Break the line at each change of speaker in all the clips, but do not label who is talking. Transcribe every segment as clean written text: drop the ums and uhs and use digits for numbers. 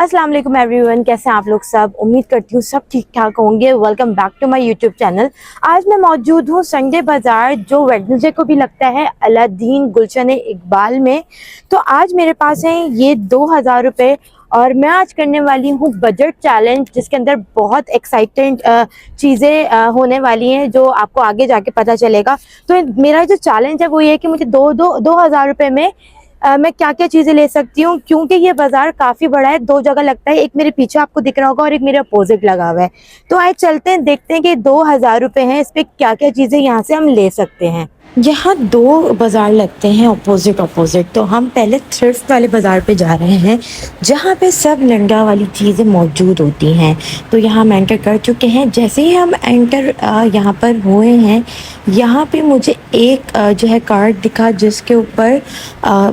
अस्सलाम वालेकुम एवरीवन, कैसे हैं आप लोग सब। उम्मीद करती हूँ सब ठीक ठाक होंगे। Welcome back to my YouTube channel. आज मैं मौजूद हूँ संडे बाज़ार, जो वेडनेसडे को भी लगता है, अलादीन गुलशन इकबाल में। तो आज मेरे पास हैं ये 2000 रुपये और मैं आज करने वाली हूँ बजट चैलेंज, जिसके अंदर बहुत एक्साइटेंट चीज़ें होने वाली हैं जो आपको आगे जाके पता चलेगा। तो मेरा जो चैलेंज है वो ये है कि मुझे 2000 रुपये में मैं क्या क्या चीज़ें ले सकती हूँ, क्योंकि ये बाज़ार काफ़ी बड़ा है। दो जगह लगता है, एक मेरे पीछे आपको दिख रहा होगा और एक मेरे अपोजिट लगा हुआ है। तो आइए चलते हैं, देखते हैं कि 2000 रुपये हैं, इस पर क्या क्या चीज़ें यहाँ से हम ले सकते हैं। यहाँ दो बाज़ार लगते हैं अपोजिट। तो हम पहले थ्रिफ्ट वाले बाज़ार पे जा रहे हैं, जहाँ पे सब लंडा वाली चीज़ें मौजूद होती हैं। तो यहाँ हम एंटर कर चुके हैं। जैसे ही हम एंटर यहाँ पर हुए हैं, यहाँ पे मुझे एक जो है कार्ड दिखा, जिसके ऊपर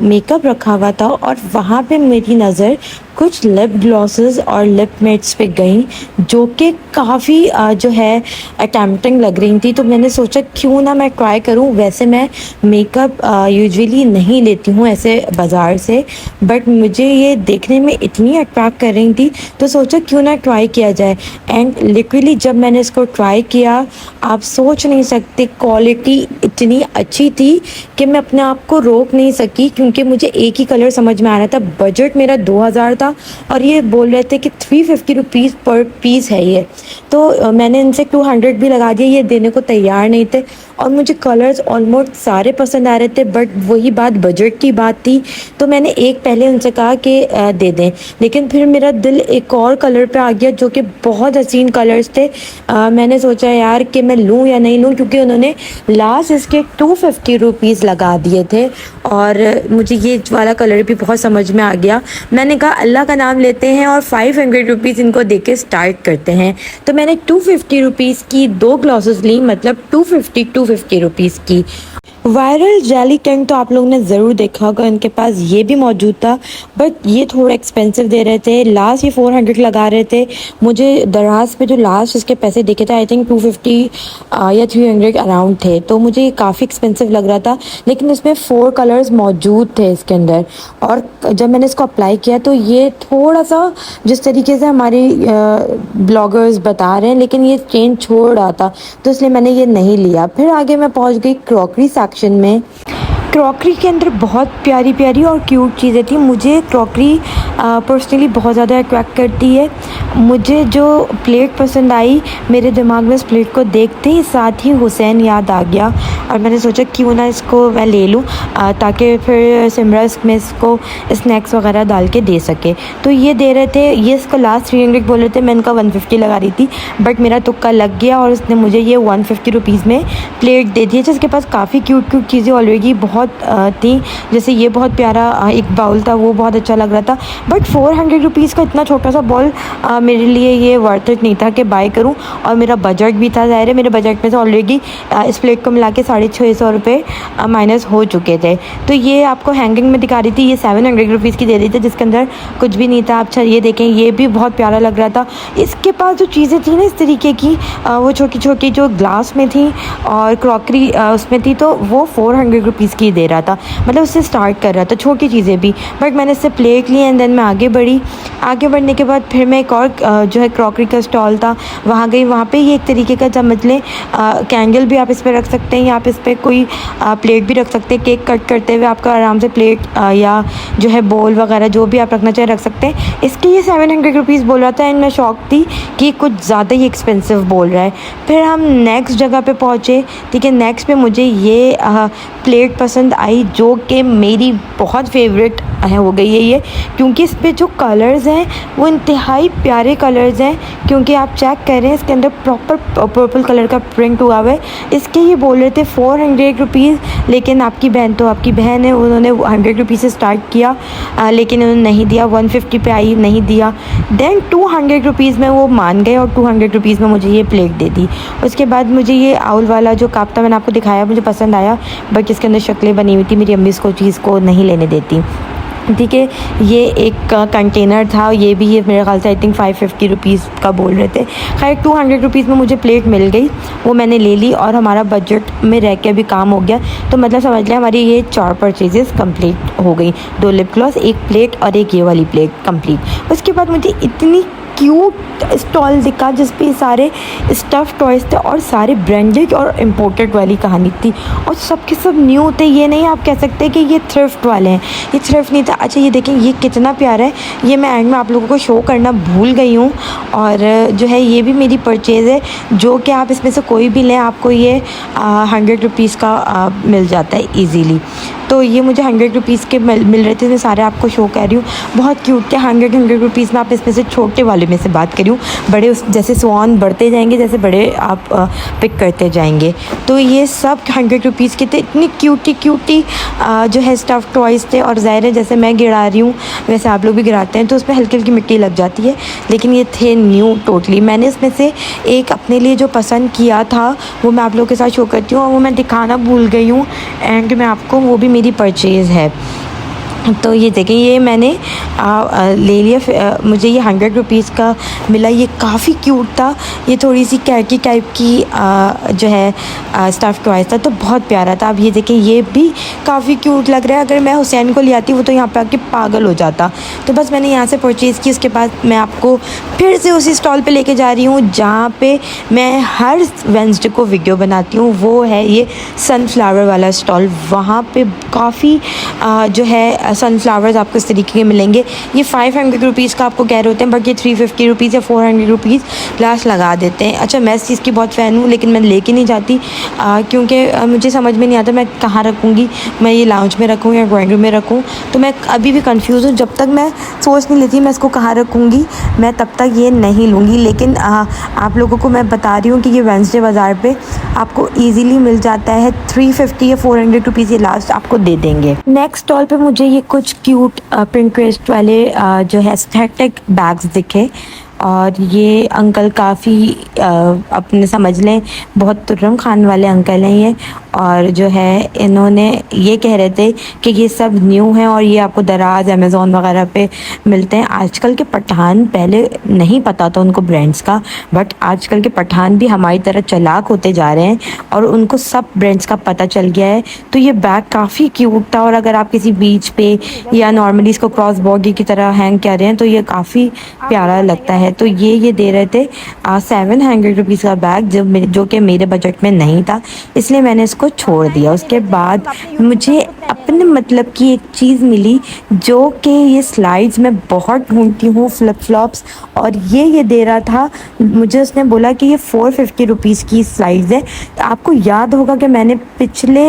मेकअप रखा हुआ था, और वहाँ पे मेरी नज़र कुछ लिप ग्लॉसेस और लिप मेट्स पे गई, जो कि काफ़ी जो है अटैम्प्टिंग लग रही थी। तो मैंने सोचा क्यों ना मैं ट्राई करूं। वैसे मैं मेकअप यूजुअली नहीं लेती हूं ऐसे बाज़ार से, बट मुझे ये देखने में इतनी अट्रैक्ट कर रही थी, तो सोचा क्यों ना ट्राई किया जाए। एंड लिटरली जब मैंने इसको ट्राई किया, आप सोच नहीं सकते, क्वालिटी इतनी अच्छी थी कि मैं अपने आप को रोक नहीं सकी, क्योंकि मुझे एक ही कलर समझ में आ रहा था। बजट मेरा 2000 था और ये बोल रहे थे कि 350 रुपीज़ पर पीस है ये। तो मैंने इनसे 200 भी लगा दिया, ये देने को तैयार नहीं थे। और मुझे कलर्स ऑलमोस्ट सारे पसंद आ रहे थे, बट वही बात, बजट की बात थी। तो मैंने एक पहले उनसे कहा कि दे दें, लेकिन फिर मेरा दिल एक और कलर पे आ गया, जो कि बहुत हसीन कलर्स थे। मैंने सोचा यार कि मैं लूँ या नहीं लूँ, क्योंकि उन्होंने लास्ट इसके 250 रुपीज़ लगा दिए थे और मुझे ये वाला कलर भी बहुत समझ में आ गया। मैंने कहा अल्लाह का नाम लेते हैं और 500 रुपीज़ इनको दे के स्टार्ट करते हैं। तो मैंने 250 रुपीज़ की दो ग्लासेस ली, मतलब 250 रुपीज़ की। वायरल जेली टैंक तो आप लोगों ने ज़रूर देखा होगा, उनके पास ये भी मौजूद था, बट ये थोड़ा एक्सपेंसिव दे रहे थे। लास्ट ये 400 लगा रहे थे। मुझे दराज पे जो लास्ट इसके पैसे दिखे थे, आई थिंक 250 या 300 अराउंड थे। तो मुझे काफ़ी एक्सपेंसिव लग रहा था, लेकिन इसमें 4 कलर्स मौजूद थे इसके अंदर। और जब मैंने इसको अप्लाई किया तो ये थोड़ा सा जिस तरीके से हमारी ब्लॉगर्स बता रहे हैं, लेकिन ये चेंज छोड़ रहा था, तो इसलिए मैंने ये नहीं लिया। फिर आगे मैं पहुंच गई क्रॉकरी सेक्शन में। क्रॉकरी के अंदर बहुत प्यारी प्यारी और क्यूट चीज़ें थी। मुझे क्रॉकरी पर्सनली बहुत ज़्यादा अट्रैक्ट करती है। मुझे जो प्लेट पसंद आई, मेरे दिमाग में इस प्लेट को देखते ही साथ ही हुसैन याद आ गया, और मैंने सोचा क्यों ना इसको मैं ले लूँ, ताकि फिर सिमरस में इसको स्नैक्स वगैरह डाल के दे सके। तो ये दे रहे थे, ये इसको लास्ट 300 बोल रहे थे, मैं इनका 150 लगा रही थी, बट मेरा तुक्का लग गया और उसने मुझे ये 150 रुपीज़ में प्लेट दे दी। जिसके पास काफ़ी क्यूट क्यूट चीज़ें ऑलरेडी बहुत थी। जैसे ये बहुत प्यारा एक बाउल था, वो बहुत अच्छा लग रहा था, बट 400 रुपीज़ का इतना छोटा सा बॉल मेरे लिए ये वर्थ इट नहीं था कि बाय करूं। और मेरा बजट भी था, ज़ाहिर है मेरे बजट में से ऑलरेडी इस प्लेट को मिला के 650 रुपये माइनस हो चुके थे। तो ये आपको हैंगिंग में दिखा रही थी, ये 700 रुपीज़ की दे रही थी, जिसके अंदर कुछ भी नहीं था। अच्छा ये देखें, ये भी बहुत प्यारा लग रहा था। इसके पास जो चीज़ें थी ना इस तरीके की, वो छोटी छोटी जो ग्लास में थी और क्रॉकरी उसमें थी, तो वो 400 रुपीज़ की दे रहा था। मतलब उससे स्टार्ट कर रहा था, छोटी चीज़ें भी। बट मैंने इससे प्लेट ली एंड देन मैं आगे बढ़ी। आगे बढ़ने के बाद फिर मैं एक और जो है क्रॉकरी का स्टॉल था, वहाँ गई। वहाँ पे ये एक तरीके का समझ लें कैंडल भी आप इस पर रख सकते हैं, या आप इस पर कोई प्लेट भी रख सकते हैं। केक कट करते हुए आपका आराम से प्लेट या जो है बोल वगैरह जो भी आप रखना चाहें रख सकते हैं। इसके ये 700 रुपीज़ बोल रहा था एंड मैं शॉक थी कि कुछ ज़्यादा ही एक्सपेंसिव बोल रहा है। फिर हम नेक्स्ट जगह पे पहुँचे। ठीक है, नेक्स्ट पे मुझे ये प्लेट पसंद आई, जो कि मेरी बहुत फेवरेट हो गई है ये, क्योंकि इस पे जो कलर्स हैं वो इंतहाई प्यारे कलर्स हैं। क्योंकि आप चेक कर रहे हैं, इसके अंदर प्रॉपर पर्पल कलर का प्रिंट हुआ हुआ है। इसके ये बोल रहे थे 400 रुपीज़, लेकिन आपकी बहन तो आपकी बहन है, उन्होंने 100 रुपीज़ से स्टार्ट किया, लेकिन उन्होंने नहीं दिया, 150 पे आई, नहीं दिया। देन 200 रुपीज़ में वो मान गए और 200 रुपीज़ में मुझे ये प्लेट दे दी। उसके बाद मुझे ये आउल वाला जो कप था, मैंने आपको दिखाया, मुझे पसंद आया, बट इसके अंदर शक्लें बनी हुई थी, मेरी अम्मी इसको चीज़ को नहीं लेने देती। ठीक है। ये एक कंटेनर था, ये भी, ये मेरे ख्याल से आई थिंक 550 रुपीज़ का बोल रहे थे। खैर 200 रुपीज़ में मुझे प्लेट मिल गई, वो मैंने ले ली और हमारा बजट में रह के अभी काम हो गया। तो मतलब समझ लें हमारी ये 4 परचेजेस कंप्लीट हो गई, 2 लिप ग्लॉस, एक प्लेट और एक ये वाली प्लेट कंप्लीट। उसके बाद मुझे इतनी क्यूट स्टॉल दिखा जिस पे सारे स्टफ़ टॉयज़ थे और सारे ब्रांडेड और इम्पोर्टेड वाली कहानी थी और सब के सब न्यू थे। ये नहीं आप कह सकते कि ये थ्रिफ्ट वाले हैं, ये थ्रिफ्ट नहीं था। अच्छा ये देखें ये कितना प्यारा है, ये मैं एंड में आप लोगों को शो करना भूल गई हूँ। और जो है ये भी मेरी परचेज़ है, जो कि आप इसमें से कोई भी लें आपको ये 100 रुपीज़ का मिल जाता है ईज़िली। तो ये मुझे 100 रुपीज़ के मिल रहे थे, मैं सारे आपको शो कर रही हूँ। बहुत क्यूट थे, 100 रुपीज़ में। आप इसमें से छोटे वाले में से बात करूँ, बड़े उस जैसे स्वान बढ़ते जाएंगे, जैसे बड़े आप पिक करते जाएंगे। तो ये सब 100 रुपीज़ के थे। इतनी क्यूटी जो है स्टफ़ टॉयज़ थे। और ज़ाहिर है जैसे मैं गिरा रही हूँ वैसे आप लोग भी गिराते हैं, तो उसमें हल्की हल्की मिट्टी लग जाती है, लेकिन ये थे न्यू टोटली। मैंने इसमें से एक अपने लिए जो पसंद किया था वो मैं आप लोगों के साथ शो करती हूँ, और वो मैं दिखाना भूल गई हूँ एंड में आपको, वो भी मेरी परचेज़ है। तो ये देखें, ये मैंने ले लिया। मुझे ये 100 रुपीज़ का मिला। ये काफ़ी क्यूट था, ये थोड़ी सी कैटी टाइप की जो है स्टफ़ टॉयज़ था, तो बहुत प्यारा था। अब ये देखें ये भी काफ़ी क्यूट लग रहा है। अगर मैं हुसैन को ले आती वो तो यहाँ पे आके पागल हो जाता। तो बस मैंने यहाँ से परचेज़ की। उसके बाद मैं आपको फिर से उसी स्टॉल पे लेके जा रही हूँ जहाँ पे मैं हर वेडनेसडे को वीडियो बनाती हूँ। वो है ये सनफ्लावर वाला स्टॉल। वहाँ पे काफ़ी जो है सनफ्लावर्स आपको इस तरीके के मिलेंगे। ये 500 रुपीज़ का आपको कह रहे होते हैं, बट ये 350 रुपीज़ या 400 रुपीज़ लास्ट लगा देते हैं। अच्छा मैं इस चीज़ की बहुत फ़ैन हूँ, लेकिन मैं लेके नहीं जाती क्योंकि मुझे समझ में नहीं आता मैं कहाँ रखूँगी। मैं ये लाउंज में रखूँ या ड्राइंग रूम में रखूँ, तो मैं अभी भी कंफ्यूज हूँ। जब तक मैं सोच नहीं लेती मैं इसको कहाँ रखूँगी, मैं तब तक ये नहीं लूँगी। लेकिन आप लोगों को मैं बता रही हूँ कि ये वेडनेसडे बाज़ार पे आपको ईज़िली मिल जाता है। 350 या 400 रुपीज़ ये लास्ट आपको दे देंगे। नेक्स्ट स्टॉल पे मुझे ये कुछ क्यूट पिंटरेस्ट वाले जो है एस्थेटिक बैग्स दिखे, और ये अंकल काफ़ी अपने समझ लें बहुत तुर्रम खान वाले अंकल हैं ये। और जो है इन्होंने ये कह रहे थे कि ये सब न्यू है और ये आपको दराज अमेज़ॉन वगैरह पे मिलते हैं। आजकल के पठान, पहले नहीं पता था उनको ब्रांड्स का, बट आजकल के पठान भी हमारी तरह चालाक होते जा रहे हैं और उनको सब ब्रांड्स का पता चल गया है। तो ये बैग काफ़ी क्यूट था, और अगर आप किसी बीच पे या नॉर्मली इसको क्रॉस बॉडी की तरह हैंग कर रहे हैं तो ये काफ़ी प्यारा लगता है। तो ये दे रहे थे 700 रुपीज़ का बैग, जो कि मेरे बजट में नहीं था, इसलिए मैंने इसको छोड़ दिया। उसके बाद मुझे अपने मतलब की एक चीज़ मिली जो कि ये स्लाइड्स मैं बहुत ढूंढती हूँ, फ्लिप फ्लॉप्स, और ये दे रहा था मुझे। उसने बोला कि ये 450 रुपीज़ की स्लाइड्स है। तो आपको याद होगा कि मैंने पिछले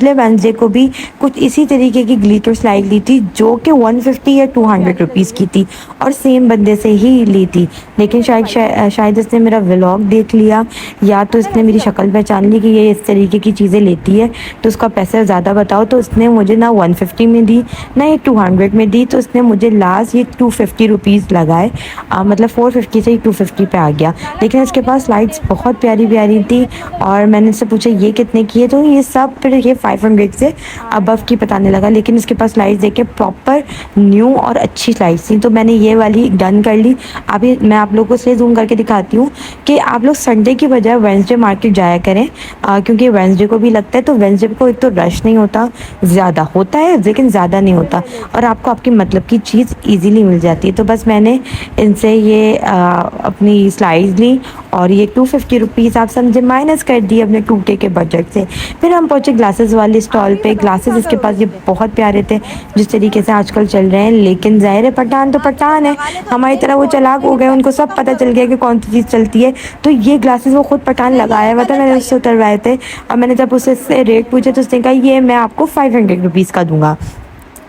वेडनेसडे को भी कुछ इसी तरीके की ग्लिटर स्लाइड ली थी जो कि 150 या 200 रुपीज़ की थी, और सेम बंदे से ही ली थी। लेकिन शायद इसने मेरा व्लॉग देख लिया, या तो इसने मेरी शक्ल पहचान ली कि ये इस तरीके की चीज़ें लेती है, तो उसका पैसा ज़्यादा बताओ। तो उसने मुझे ना 150 में दी ना ये 200 में दी, तो उसने मुझे लास्ट ये 250 रुपीज़ लगाए। मतलब 450 से ही 250 पे आ गया। लेकिन इसके पास स्लाइड्स बहुत प्यारी प्यारी थी, और मैंने इससे पूछा ये कितने की है, तो ये सब फिर ये 500 से अबव की बताने लगा। लेकिन इसके पास स्लाइड्स देखे प्रॉपर न्यू और अच्छी स्लाइड्स थी, तो मैंने ये वाली डन कर ली। अभी मैं आप लोगों को इसलिए जूम करके दिखाती हूँ कि आप लोग संडे की बजाय वेडनेसडे मार्केट जाया करें, क्योंकि वेडनेसडे को भी लगता है। तो वेडनेसडे को एक तो रश नहीं होता, ज़्यादा होता है लेकिन ज़्यादा नहीं होता, और आपको आपकी मतलब की चीज़ इजीली मिल जाती है। तो बस मैंने इनसे ये अपनी स्लाइड्स ली, और ये 250 रुपीज़ आप समझे माइनस कर दिए अपने 2K के बजट से। फिर हम पहुँचे ग्लासेस वाले स्टॉल पे। ग्लासेस इसके पास ये बहुत प्यारे थे जिस तरीके से आजकल चल रहे हैं, लेकिन ज़ाहिर है पठान तो पठान है, हमारी तरह वो चालाक हो गए, उनको सब पता चल गया कि कौन सी चीज़ चलती है। तो ये ग्लासेस वो खुद पठान लगाया हुआ था, मैंने उससे उतरवाए थे, और मैंने जब उससे रेट पूछे तो उसने कहा ये मैं आपको 500 रुपीज़ का दूंगा।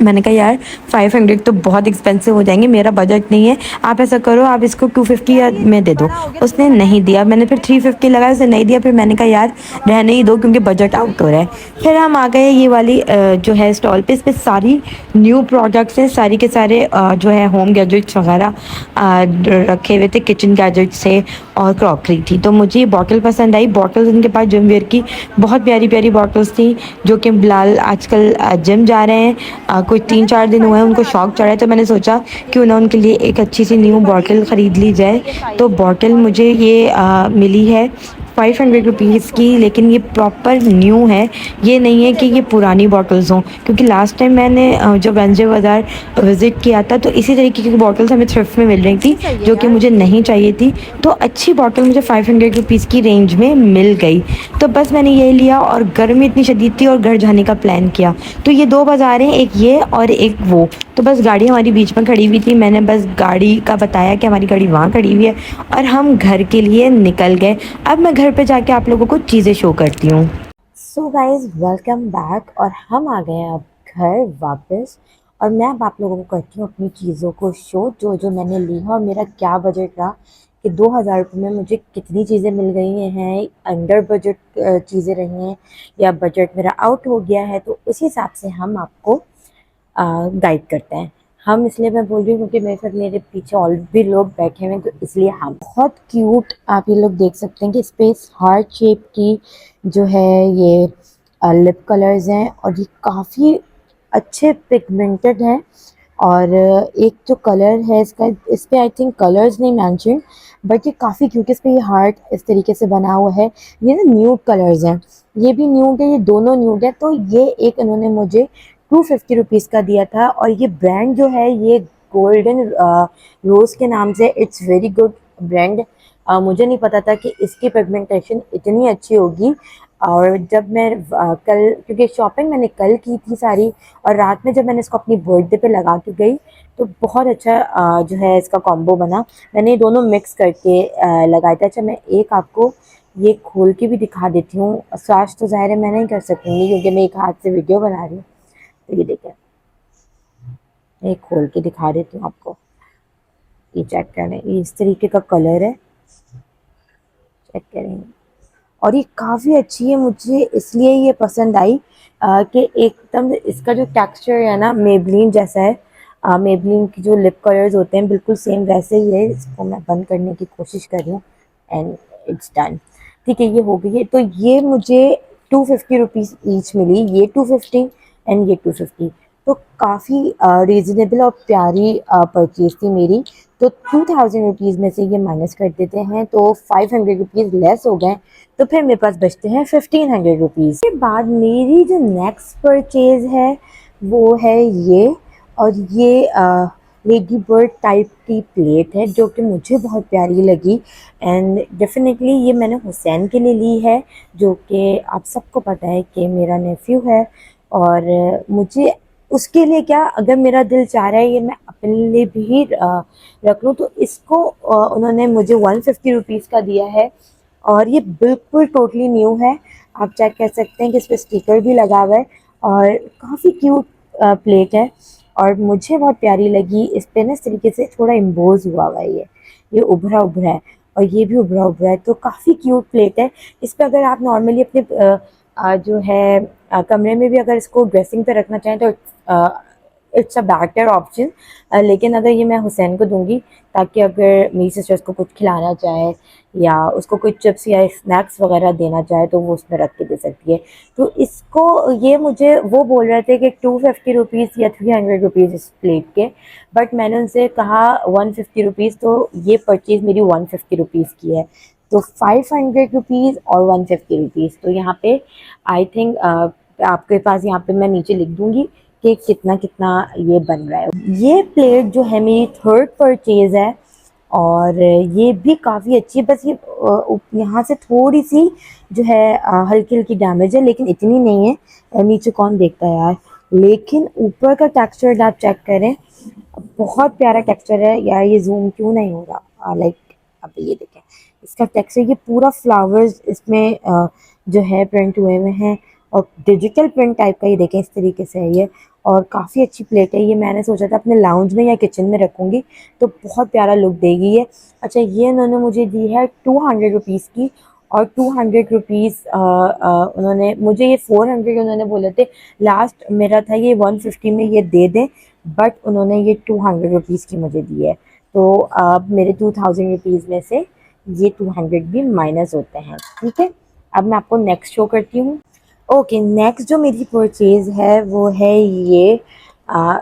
मैंने कहा यार 500 तो बहुत एक्सपेंसिव हो जाएंगे, मेरा बजट नहीं है, आप ऐसा करो आप इसको 250 में दे दो। उसने नहीं दिया। मैंने फिर 350 लगाया, उसने नहीं दिया। फिर मैंने कहा यार रहने ही दो क्योंकि बजट आउट हो रहा है। फिर हम आ गए ये वाली जो है स्टॉल पे। इस पर सारी न्यू प्रोडक्ट्स हैं, सारी के सारे जो है होम गैजेट्स वगैरह रखे हुए थे, किचन गैजेट्स थे और क्रॉकरी थी। तो मुझे ये बॉटल पसंद आई। बॉटल्स उनके पास जिम वेयर की बहुत प्यारी प्यारी बॉटल्स थी, जो कि बिलाल आजकल जिम जा रहे हैं, कुछ 3-4 दिन हुए हैं, उनको शौक चढ़ा है, तो मैंने सोचा क्यों ना उनके लिए एक अच्छी सी न्यू बॉटल ख़रीद ली जाए। तो बॉटल मुझे ये मिली है 500 रुपीज़ की, लेकिन ये प्रॉपर न्यू है, ये नहीं है कि ये पुरानी बॉटल्स हों, क्योंकि लास्ट टाइम मैंने जब वेंसडे बाज़ार विज़िट किया था तो इसी तरीके की बॉटल्स हमें थ्रिफ्ट में मिल रही थी जो कि मुझे नहीं चाहिए थी। तो अच्छी बॉटल मुझे 500 रुपीज़ की रेंज में मिल गई, तो बस मैंने ये लिया और गर्मी इतनी शदीद थी और घर जाने का प्लान किया। तो ये 2 बाज़ार हैं, एक ये और एक वो। तो बस गाड़ी हमारी बीच में खड़ी हुई थी, मैंने बस गाड़ी का बताया कि हमारी गाड़ी वहाँ खड़ी हुई है और हम घर के लिए निकल गए। अब मैं घर पे जाके आप लोगों को चीज़ें शो करती हूँ। सो गाइज़ वेलकम बैक, और हम आ गए हैं अब घर वापस, और मैं अब आप लोगों को करती हूँ अपनी चीज़ों को शो जो जो मैंने ली है और मेरा क्या बजट रहा कि 2000 रुपये में मुझे कितनी चीज़ें मिल गई हैं, अंडर बजट चीज़ें रही हैं या बजट मेरा आउट हो गया है। तो उस हिसाब से हम आपको गाइड करते हैं। हम इसलिए मैं बोल रही हूँ क्योंकि मेरे साथ मेरे पीछे और भी लोग बैठे हुए हैं, तो इसलिए हम बहुत क्यूट आप ये लोग देख सकते हैं कि स्पेस हार्ट शेप की जो है ये लिप कलर्स हैं, और ये काफ़ी अच्छे पिगमेंटेड हैं। और एक जो कलर है इसका, इस पे आई थिंक कलर्स नहीं मैंशन, बट ये काफ़ी क्यूट, इस पे ये हार्ट इस तरीके से बना हुआ है। ये ना न्यूड कलर्स हैं, ये भी न्यूड है, ये दोनों न्यूड है। तो ये एक इन्होंने मुझे 250 रुपीज़ का दिया था, और ये ब्रांड जो है ये गोल्डन रोज़ के नाम से, इट्स वेरी गुड ब्रांड। मुझे नहीं पता था कि इसकी पिगमेंटेशन इतनी अच्छी होगी। और जब मैं कल, क्योंकि शॉपिंग मैंने कल की थी सारी, और रात में जब मैंने इसको अपनी बर्थडे पे लगा के गई तो बहुत अच्छा जो है इसका कॉम्बो बना। मैंने ये दोनों मिक्स करके लगाया था। अच्छा, मैं एक आपको ये खोल के भी दिखा देती हूँ। स्वाश तो ज़ाहिर है मैं नहीं कर सकूँगी क्योंकि मैं एक हाथ से वीडियो बना रही हूँ। तो ये देखें, एक खोल के दिखा देती हूँ आपको, ये चेक करें, ये इस तरीके का कलर है, चेक करें। और ये काफ़ी अच्छी है, मुझे इसलिए ये पसंद आई कि एकदम इसका जो टेक्सचर है ना मेबलिन जैसा है। मेबलिन की जो लिप कलर्स होते हैं बिल्कुल सेम वैसे ही है। इसको मैं बंद करने की कोशिश कर रही हूँ एंड इट्स डन। ठीक है, ये हो गई है। तो ये मुझे 250 रुपीज़ ईच मिली, ये 250 एंड ये 250। तो काफ़ी रीज़नेबल और प्यारी परचेज़ थी मेरी। तो 2000 रुपीज़ में से ये माइनस कर देते हैं तो 500 रुपीज़ लेस हो गए, तो फिर मेरे पास बचते हैं 1500 रुपीज़। के बाद मेरी जो नेक्स्ट परचेज़ है वो है ये, और ये लेडी बर्ड टाइप की प्लेट है जो कि मुझे बहुत प्यारी लगी। एंड डेफिनेटली ये मैंने हुसैन के लिए ली है, जो कि आप सबको पता है कि मेरा नेफ्यू है, और मुझे उसके लिए क्या, अगर मेरा दिल चाह रहा है ये मैं अपने लिए भी रख लूँ। तो इसको उन्होंने मुझे 150 रुपीज़ का दिया है, और ये बिल्कुल टोटली न्यू है। आप चेक कर सकते हैं कि इस पर स्टिकर भी लगा हुआ है, और काफ़ी क्यूट प्लेट है और मुझे बहुत प्यारी लगी। इस पे ना इस तरीके से थोड़ा इम्बोज हुआ हुआ है, ये उभरा उभरा है, और ये भी उभरा उभरा है। तो काफ़ी क्यूट प्लेट है। इस पर अगर आप नॉर्मली अपने जो है कमरे में भी अगर इसको ड्रेसिंग पे रखना चाहें तो इट्स अ बेटर ऑप्शन। लेकिन अगर ये मैं हुसैन को दूंगी ताकि अगर मेरी सिस्टर्स को कुछ खिलाना चाहे या उसको कोई चिप्स या स्नैक्स वगैरह देना चाहे तो वो उसमें रख के दे सकती है। तो इसको ये मुझे वो बोल रहे थे कि 250 रुपीज़ या 300 रुपीज़ इस प्लेट के, बट मैंने उनसे कहा 150 रुपीज़, तो ये परचेज़ मेरी 150 रुपीज़ की है। तो 500 रुपीज़ और 150 रुपीज़। तो यहाँ पे आई थिंक आपके पास यहाँ पे मैं नीचे लिख दूँगी कि कितना कितना ये बन रहा है। ये प्लेट जो है मेरी थर्ड परचेज़ है, और ये भी काफ़ी अच्छी है। बस ये यहाँ से थोड़ी सी जो है हल्की हल्की डैमेज है, लेकिन इतनी नहीं है। नीचे कौन देखता है यार। लेकिन ऊपर का टेक्सचर आप चेक करें, बहुत प्यारा टेक्सचर है यार। ये जूम क्यों नहीं हो रहा, लाइक अब ये देखें इसका टेक्सचर, ये पूरा फ्लावर्स इसमें जो है प्रिंट हुए हुए हैं, और डिजिटल प्रिंट टाइप का ये देखें इस तरीके से है ये। और काफ़ी अच्छी प्लेट है ये, मैंने सोचा था अपने लाउंज में या किचन में रखूँगी तो बहुत प्यारा लुक देगी ये। अच्छा, ये उन्होंने मुझे दी है 200 रुपीज़ की, और 200 रुपीज़ उन्होंने मुझे, ये 400 उन्होंने बोले थे लास्ट, मेरा था ये 150 में ये दे दें, बट उन्होंने ये 200 रुपीज़ की मुझे दी है। तो अब मेरे 2000 रुपीज़ में से ये 200 भी माइनस होते हैं। ठीक है, अब मैं आपको नेक्स्ट शो करती हूँ। ओके, नेक्स्ट जो मेरी परचेज़ है वो है ये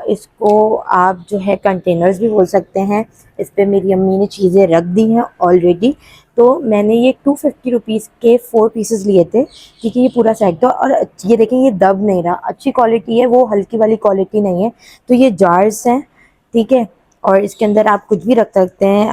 इसको आप जो है कंटेनर्स भी बोल सकते हैं। इस पे मेरी अम्मी ने चीज़ें रख दी हैं ऑलरेडी। तो मैंने ये 250 रुपीज़ के 4 पीसेस लिए थे, क्योंकि ये पूरा सेट था। और ये देखें, ये दब नहीं रहा, अच्छी क्वालिटी है, वो हल्की वाली क्वालिटी नहीं है। तो ये जार्स हैं, ठीक है। और इसके अंदर आप कुछ भी रख सकते हैं।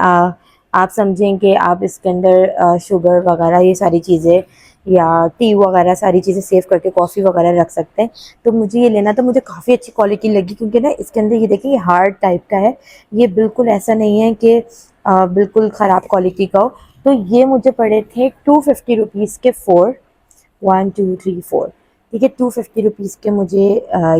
आप समझें कि आप इसके अंदर शुगर वगैरह ये सारी चीज़ें या टी वगैरह सारी चीज़ें सेव करके कॉफ़ी वगैरह रख सकते हैं। तो मुझे ये लेना था, मुझे काफ़ी अच्छी क्वालिटी लगी, क्योंकि ना इसके अंदर ये देखिए, ये हार्ड टाइप का है। ये बिल्कुल ऐसा नहीं है कि बिल्कुल ख़राब क्वालिटी का हो। तो ये मुझे पड़े थे 250 रुपीज़ के 4, 1 2 3 4, ठीक है। 250 रुपीज़ के मुझे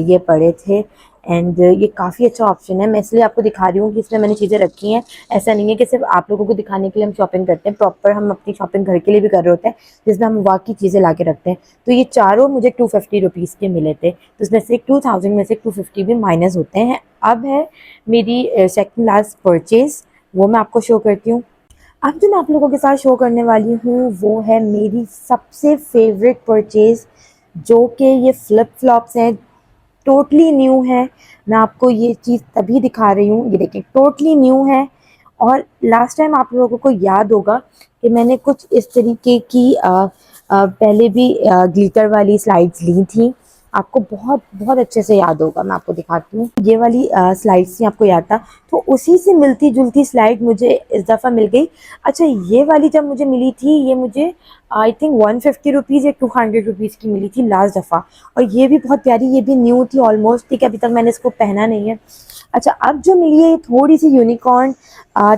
ये पड़े थे। एंड ये काफ़ी अच्छा ऑप्शन है। मैं इसलिए आपको दिखा रही हूँ कि इसमें मैंने चीज़ें रखी हैं। ऐसा नहीं है कि सिर्फ आप लोगों को दिखाने के लिए हम शॉपिंग करते हैं, प्रॉपर हम अपनी शॉपिंग घर के लिए भी कर रहे होते हैं, जिसमें हम वाकई चीज़ें ला के रखते हैं। तो ये चारों मुझे 250 रुपीज़ के मिले थे। तो इसमें से 2000 में से 250 भी माइनस होते हैं। अब है मेरी सेकेंड लास्ट परचेज़, वो मैं आपको शो करती हूँ। अब जो मैं आप लोगों के साथ शो करने वाली हूँ वो है मेरी सबसे फेवरेट परचेज़, जो कि ये फ्लिप फ्लॉप्स हैं, टोटली न्यू है। मैं आपको ये चीज़ तभी दिखा रही हूँ, ये देखिए टोटली न्यू है। और लास्ट टाइम आप लोगों को याद होगा कि मैंने कुछ इस तरीके की पहले भी ग्लिटर वाली स्लाइड्स ली थी। आपको बहुत बहुत अच्छे से याद होगा, मैं आपको दिखाती हूँ। ये वाली स्लाइड्स थी, आपको याद था। तो उसी से मिलती जुलती स्लाइड मुझे इस दफ़ा मिल गई। अच्छा, ये वाली जब मुझे मिली थी, ये मुझे आई थिंक 150 रुपीज़ या 200 रुपीज़ की मिली थी लास्ट दफ़ा। और ये भी बहुत प्यारी, ये भी न्यू थी ऑलमोस्ट, ठीक है। अभी तक मैंने इसको पहना नहीं है। अच्छा, अब जो मिली है ये थोड़ी सी यूनिकॉर्न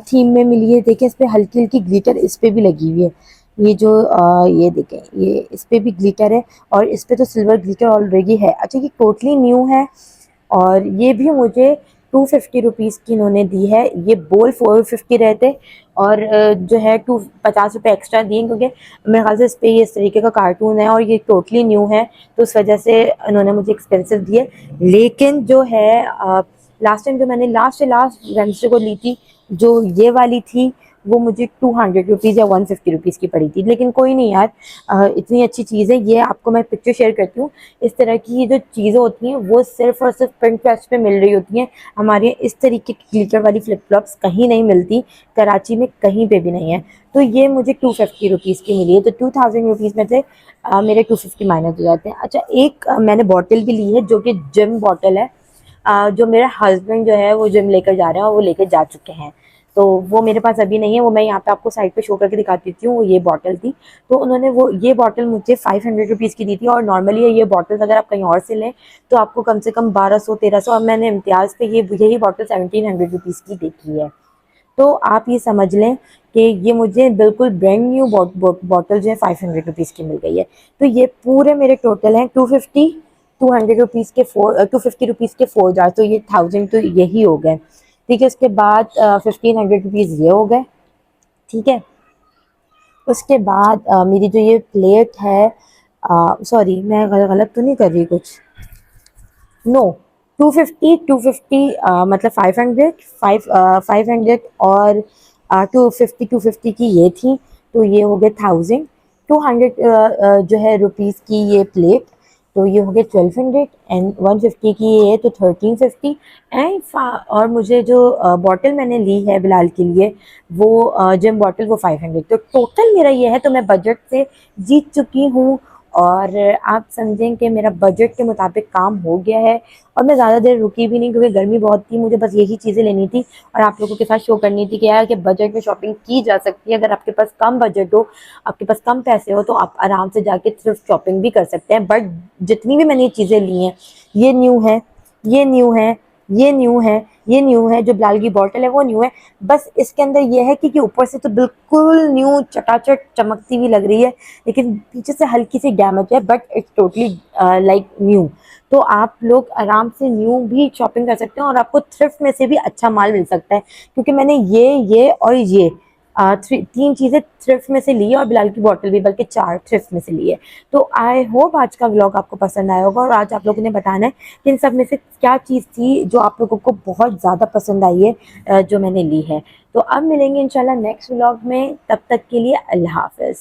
थीम में मिली है। देखिए, इस पर हल्की हल्की ग्लिटर इस पर भी लगी हुई है। ये जो ये देखें, ये इस पर भी ग्लिटर है, और इस पर तो सिल्वर ग्लिटर ऑलरेडी है। अच्छा, ये टोटली न्यू है। और ये भी मुझे 250 रुपीज़ की इन्होंने दी है। ये बोल 450 रहते, और जो है 50 रुपये एक्स्ट्रा दिए, क्योंकि मेरे ख्याल से इस पर ये इस तरीके का कार्टून है और ये टोटली न्यू है, तो उस वजह से इन्होंने मुझे एक्सपेंसिव दिए। लेकिन जो है लास्ट टाइम जो मैंने लास्ट से लास्ट वेडनेसडे को ली थी, जो ये वाली थी, वो मुझे 200 रुपीज़ या 150 रुपीज़ की पड़ी थी। लेकिन कोई नहीं यार, इतनी अच्छी चीज़ है ये। आपको मैं पिक्चर शेयर करती हूँ। इस तरह की ये जो चीज़ें होती हैं वो सिर्फ और सिर्फ पिंटरेस्ट पे मिल रही होती हैं। हमारे यहाँ इस तरीके की ग्लिटर वाली फ्लिप फ्लॉप्स कहीं नहीं मिलती, कराची में कहीं पे भी नहीं है। तो ये मुझे 250 रुपीज़ की मिली है। तो 2000 रुपीज़ में से मेरे 250 माइनस हो जाते हैं। अच्छा, एक मैंने बॉटल भी ली है, जो कि जिम बॉटल है। जो मेरे हस्बैंड जो है वो जिम लेकर जा रहे हैं, और वो लेकर जा चुके हैं। तो वो मेरे पास अभी नहीं है, वो मैं यहाँ पे आपको साइड पे शो करके दिखा देती हूँ। वो ये बॉटल थी, तो उन्होंने वो ये बॉटल मुझे 500 रुपीज़ की दी थी। और नॉर्मली ये बॉटल्स अगर आप कहीं और से लें तो आपको कम से कम 1200 1300, और मैंने इम्तियाज़ पे ये यही बॉटल 1700 रुपीज़ की देखी है। तो आप ये समझ लें कि ये मुझे बिल्कुल ब्रांड न्यू बॉटल जो है 500 रुपीज़ की मिल गई है। तो ये पूरे मेरे टोटल हैं 200 रुपीज़ के 250 रुपीज़ के 4 जार, तो ये 1000 तो यही हो गए, ठीक है। उसके बाद 1500 रुपीज़ ये हो गए, ठीक है। उसके बाद मेरी जो ये प्लेट है, सॉरी मैं गलत तो नहीं कर रही कुछ, नो, 250 मतलब 500 500 और 250 की ये थी, तो ये हो गए 1000। 200 जो है रुपीज़ की ये प्लेट, तो ये हो गए 1200। एंड 150 की ये है, तो 1350। एंड और मुझे जो बॉटल मैंने ली है बिलाल के लिए, वो जिम बॉटल, वो 500। तो टोटल मेरा ये है, तो मैं बजट से जीत चुकी हूँ। और आप समझें कि मेरा बजट के मुताबिक काम हो गया है। और मैं ज़्यादा देर रुकी भी नहीं, क्योंकि गर्मी बहुत थी, मुझे बस यही चीज़ें लेनी थी और आप लोगों के साथ शो करनी थी कि यार, कि बजट में शॉपिंग की जा सकती है। अगर आपके पास कम बजट हो, आपके पास कम पैसे हो, तो आप आराम से जाके थ्रिफ्ट शॉपिंग भी कर सकते हैं। बट जितनी भी मैंने ये चीज़ें ली हैं, ये न्यू है, ये न्यू है, ये न्यू है, ये न्यू है। जो बिलाल की बॉटल है वो न्यू है। बस इसके अंदर ये है कि ऊपर से तो बिल्कुल न्यू चटाचट चमकती हुई लग रही है, लेकिन पीछे से हल्की सी डैमेज है, but it's totally like new. तो आप लोग आराम से न्यू भी शॉपिंग कर सकते हैं, और आपको थ्रिफ्ट में से भी अच्छा माल मिल सकता है, क्योंकि मैंने ये और ये तीन चीज़ें थ्रिफ्ट में से ली है, और बिलाल की बॉटल भी बल्कि 4 थ्रिफ्ट में से ली है। तो आई होप आज का व्लॉग आपको पसंद आया होगा, और आज आप लोगों ने बताना है कि इन सब में से क्या चीज़ थी जो आप लोगों को बहुत ज़्यादा पसंद आई है, जो मैंने ली है। तो अब मिलेंगे इंशाल्लाह नेक्स्ट व्लॉग में, तब तक के लिए अल्लाह हाफ़िज़।